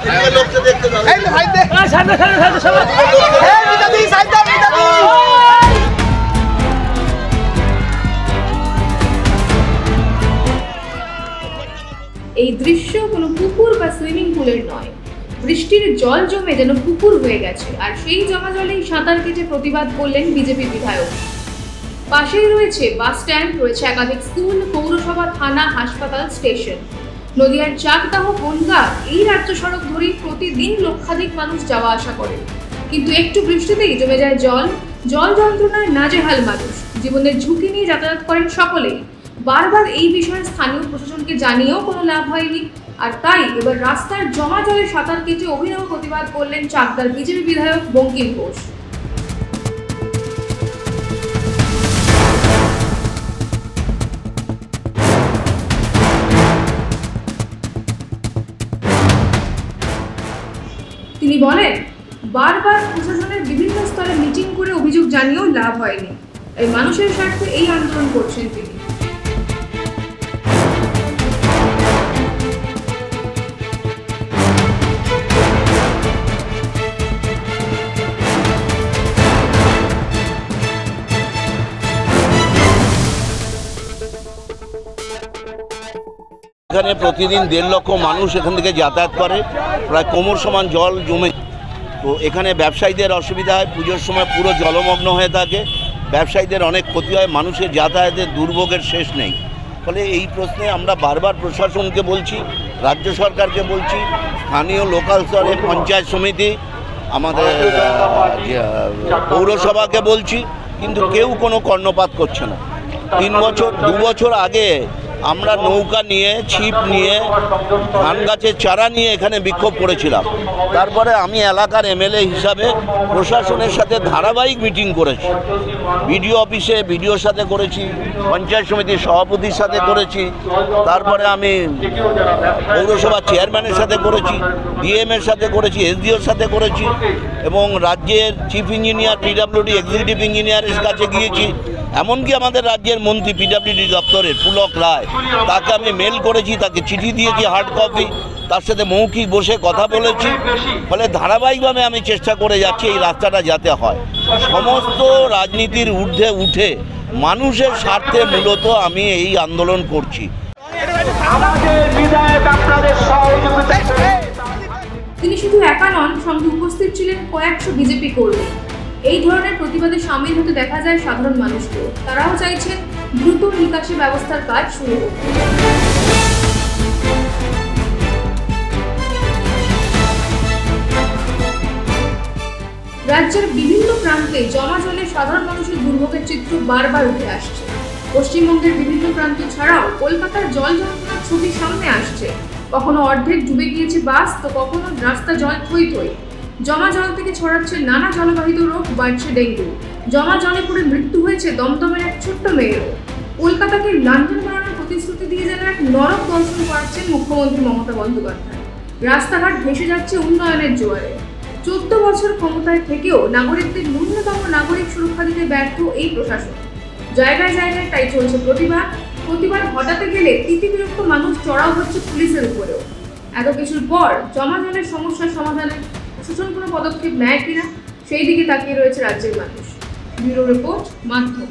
এই দৃশ্য কোনো পুকুর বা সুইমিং পুলের নয়, বৃষ্টির জল জমে যেন পুকুর হয়ে গেছে, আর সেই জমা জলেই সাঁতার কেটে প্রতিবাদ করলেন বিজেপি বিধায়ক। পাশেই রয়েছে বাস স্ট্যান্ড, রয়েছে একাধিক স্কুল, পৌরসভা, থানা, হাসপাতাল, স্টেশন। নদিয়ার চাকদাহ বনগাঁ এই রাজ্য সড়ক ধরেই প্রতিদিন লক্ষাধিক মানুষ যাওয়া আসা করে, কিন্তু একটু বৃষ্টিতেই জমে যায় জল যন্ত্রণায় নাজেহাল মানুষ। জীবনের ঝুঁকি নিয়ে যাতায়াত করেন সকলেই। বারবার এই বিষয়ে স্থানীয় প্রশাসনকে জানিয়েও কোনো লাভ হয়নি, আর তাই এবার রাস্তার জমা জলে সাঁতার কেটে অভিনব প্রতিবাদ করলেন চাকদার বিজেপি বিধায়ক বঙ্কিম ঘোষ। তিনি বলেন, বারবার প্রশাসনের বিভিন্ন স্তরে মিটিং করে অভিযোগ জানিয়েও লাভ হয়নি, এই মানুষের স্বার্থে এই আন্দোলন করছেন তিনি। এখানে প্রতিদিন 1.5 লক্ষ মানুষ এখান থেকে যাতায়াত করে, প্রায় কোমর সমান জল জমে। তো এখানে ব্যবসায়ীদের অসুবিধা হয়, পুজোর সময় পুরো জলমগ্ন হয়ে থাকে, ব্যবসায়ীদের অনেক ক্ষতি হয়, মানুষের যাতায়াতের দুর্ভোগের শেষ নেই। ফলে এই প্রশ্নে আমরা বারবার প্রশাসনকে বলছি, রাজ্য সরকারকে বলছি, স্থানীয় লোকাল স্তরে পঞ্চায়েত সমিতি, আমাদের পৌরসভাকে বলছি, কিন্তু কেউ কোনো কর্ণপাত করছে না। 2 বছর আগে আমরা নৌকা নিয়ে, ছিপ নিয়ে, ধান গাছের চারা নিয়ে এখানে বিক্ষোভ করেছিলাম। তারপরে আমি এলাকার এমএলএ হিসাবে প্রশাসনের সাথে ধারাবাহিক মিটিং করেছি, বিডিও অফিসে বিডিওর সাথে করেছি, পঞ্চায়েত সমিতির সভাপতির সাথে করেছি, তারপরে আমি পৌরসভার চেয়ারম্যানের সাথে করেছি, ডিএমের সাথে করেছি, এসডিওর সাথে করেছি, এবং রাজ্যের চিফ ইঞ্জিনিয়ার, পিডব্লিউডি এক্সিকিউটিভ ইঞ্জিনিয়ারের কাছে গিয়েছি। এমনকি আমাদের রাজ্যের মন্ত্রী পিডব্লিউডি দপ্তরের পুলক রায়, তাকে আমি মেল করেছি, তাকে চিঠি দিয়েছি হার্ড কপি, তার সাথে মৌখিক বসে কথা বলেছি। ফলে ধারাবাহিকভাবে আমি চেষ্টা করে যাচ্ছি এই রাস্তাটা যাতে হয়। সমস্ত রাজনীতির ঊর্ধ্বে উঠে মানুষের স্বার্থে মূলত আমি এই আন্দোলন করছি। তিনি শুধু একা নন, সঙ্গে উপস্থিত ছিলেন কয়েকশো বিজেপি কর্মী। এই ধরনের প্রতিবাদে সামিল হতে দেখা যায় সাধারণ মানুষকে। তারাও চাইছেন দ্রুত নিকাশি ব্যবস্থার কাজ শুরু হোক। রাজ্যের বিভিন্ন প্রান্তে জমা জলে সাধারণ মানুষের দুর্ভোগের চিত্র বারবার উঠে আসছে। পশ্চিমবঙ্গের বিভিন্ন প্রান্ত ছাড়াও কলকাতার জল যন্ত্রণার ছবি সামনে আসছে। কখনো অর্ধেক ডুবে গিয়েছে বাস, তো কখনো রাস্তা জল থই থই। জমা জল থেকে ছড়াচ্ছে নানা জলবাহিত রোগ, বাড়ছে ডেঙ্গু। জমা জলে পড়ে মৃত্যু হয়েছে দমদমের এক ছোট্ট মেয়েরও। কলকাতাকে লন্ডন বানানোর প্রতিশ্রুতি দিয়ে যেন এক নরক দর্শন করাচ্ছেন মুখ্যমন্ত্রী মমতা বন্দ্যোপাধ্যায়। রাস্তাঘাট ভেসে যাচ্ছে উন্নয়নের জোয়ারে। 14 বছর ক্ষমতায় থেকেও নাগরিকদের ন্যূনতম নাগরিক সুরক্ষা দিতে ব্যর্থ এই প্রশাসন। জায়গায় জায়গায় তাই চলছে প্রতিবাদ ঘটাতে গেলে তিতিবিরক্ত মানুষ চড়াও হচ্ছে পুলিশের উপরেও। এত কিছুর পর জমা জলের সমস্যার সমাধানে প্রশাসন কোনো পদক্ষেপ নেয় কিনা, সেই দিকে তাকিয়ে রয়েছে রাজ্যের মানুষ। ব্যুরো রিপোর্ট, মাধ্যম।